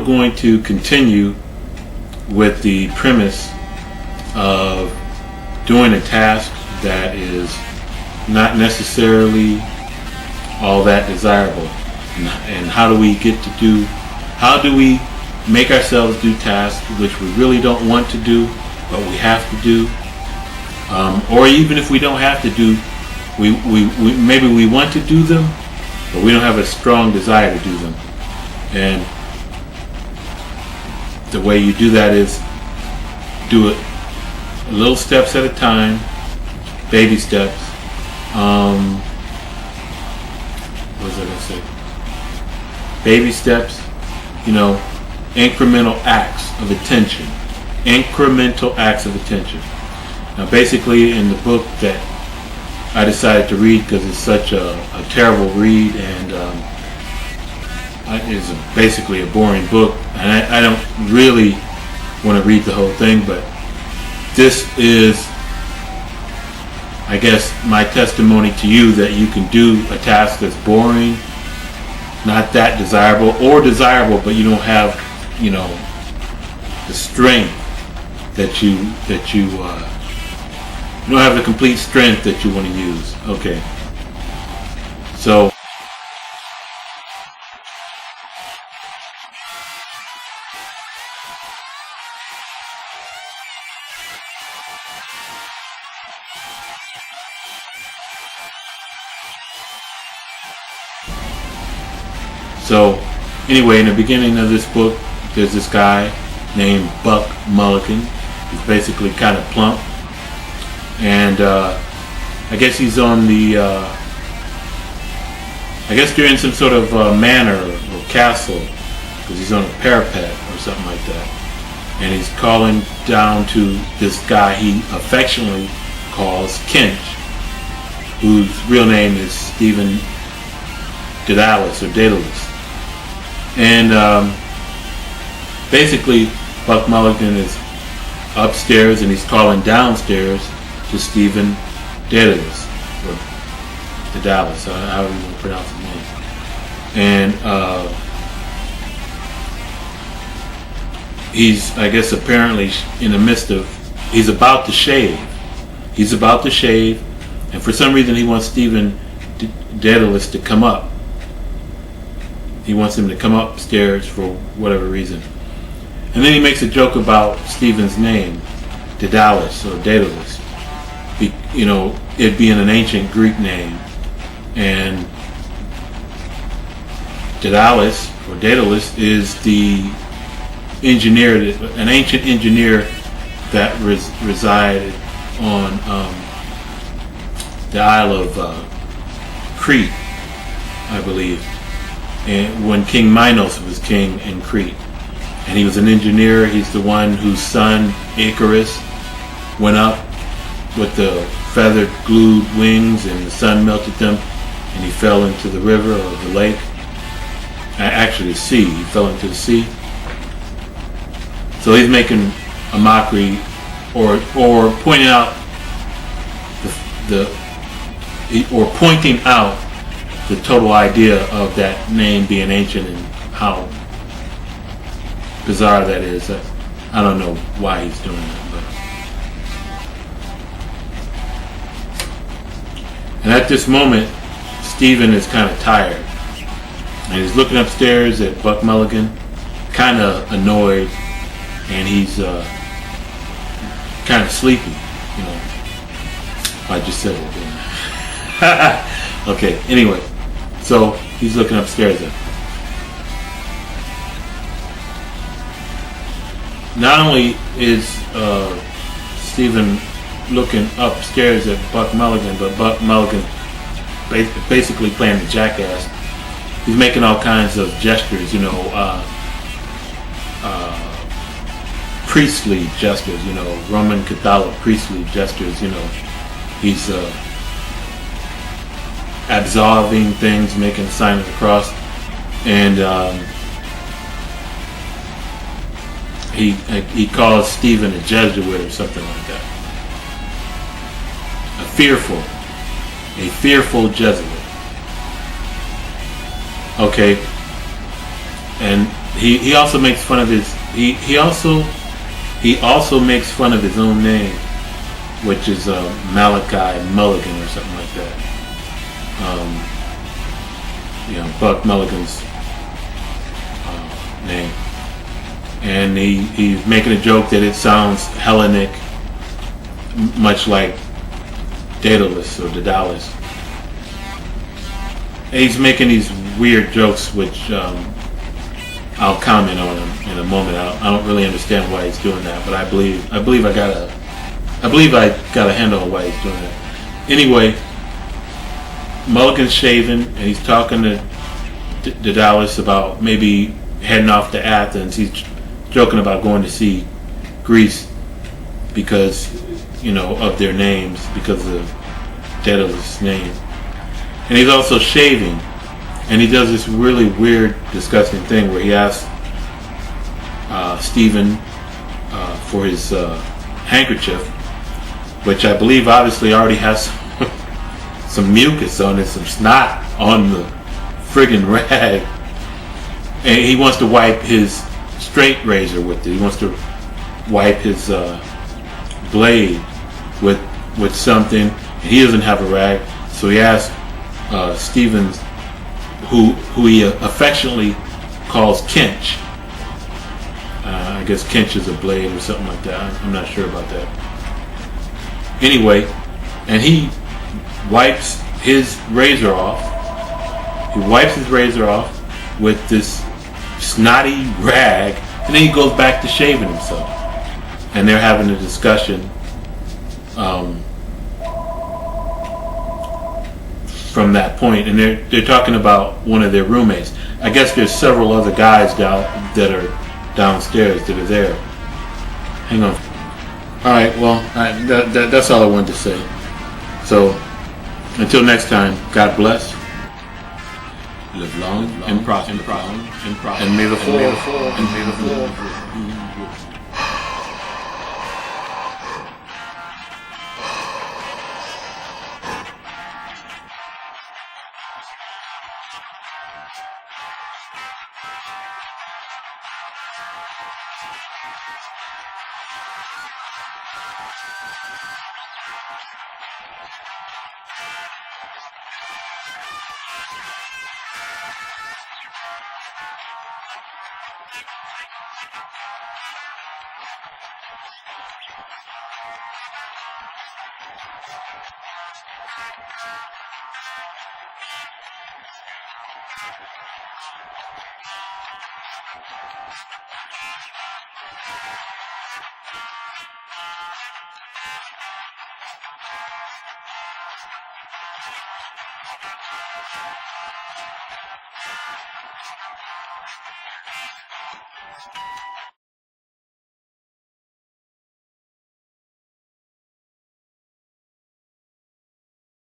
going to continue with the premise of doing a task that is not necessarily all that desirable, and how do we make ourselves do tasks which we really don't want to do but we have to do, or even if we don't have to do, maybe we want to do them but we don't have a strong desire to do them. And the way you do that is do it little steps at a time, baby steps. What was I going to say? Baby steps, incremental acts of attention. Incremental acts of attention. Now basically in the book that I decided to read because it's such a terrible read, and it's basically a boring book, and I don't really want to read the whole thing, but this is, I guess, my testimony to you that you can do a task that's boring, not that desirable, or desirable but you don't have, the strength that you don't have the complete strength that you want to use. Okay. So anyway, in the beginning of this book, there's this guy named Buck Mulligan. He's basically kind of plump, and I guess he's on the I guess they're in some sort of manor or castle, because he's on a parapet or something like that, and he's calling down to this guy he affectionately calls Kinch, whose real name is Stephen Daedalus or Daedalus. And basically Buck Mulligan is upstairs and he's calling downstairs to Stephen Daedalus, or Daedalus, however you want to pronounce his name. And he's, I guess, apparently in the midst of, he's about to shave. He's about to shave, and for some reason he wants Stephen Daedalus to come up. He wants him to come upstairs for whatever reason. And then he makes a joke about Stephen's name, Daedalus or Daedalus. It being an ancient Greek name. And Daedalus or Daedalus is the engineer, an ancient engineer that resided on the Isle of Crete, I believe. And when King Minos was king in Crete, and he was an engineer. He's the one whose son Icarus went up with the feathered glued wings, and the sun melted them, and he fell into the river or the lake, actually the sea. He fell into the sea. So he's making a mockery, or pointing out pointing out the total idea of that name being ancient and how bizarre that is. I don't know why he's doing that, but. And at this moment, Stephen is kind of tired, and he's looking upstairs at Buck Mulligan, kind of annoyed, and he's kind of sleepy. I just said it, didn't I? Okay, anyway, so he's looking upstairs at him. Not only is Stephen looking upstairs at Buck Mulligan, but Buck Mulligan basically playing the jackass. He's making all kinds of gestures, priestly gestures, Roman Catholic priestly gestures, He's absolving things, making a sign of the cross, and he calls Stephen a Jesuit or something like that. A fearful Jesuit. Okay, and he also makes fun of his he also makes fun of his own name, which is Malachi Mulligan or something like that. Buck Mulligan's name, and he's making a joke that it sounds Hellenic, much like Daedalus or Daedalus. And he's making these weird jokes, which I'll comment on him in a moment. I don't really understand why he's doing that, but I believe I got a handle on why he's doing that. Anyway, Mulligan's shaving, and he's talking to Daedalus about maybe heading off to Athens. He's joking about going to see Greece because, of their names, because of Daedalus' name. And he's also shaving, and he does this really weird, disgusting thing where he asks Stephen for his handkerchief, which I believe obviously already has some mucus on it, some snot on the friggin' rag, and he wants to wipe his straight razor with it. He wants to wipe his blade with something, and he doesn't have a rag, so he asks Stephen, who he affectionately calls Kinch. I guess Kinch is a blade or something like that. I'm not sure about that. Anyway, and he wipes his razor off. He wipes his razor off with this snotty rag, and then he goes back to shaving himself. And they're having a discussion from that point, and they're talking about one of their roommates. I guess there's several other guys that are downstairs that are there. Hang on. All right. Well, that's all I wanted to say. So until next time, God bless. Live long and prosper. And may the fall.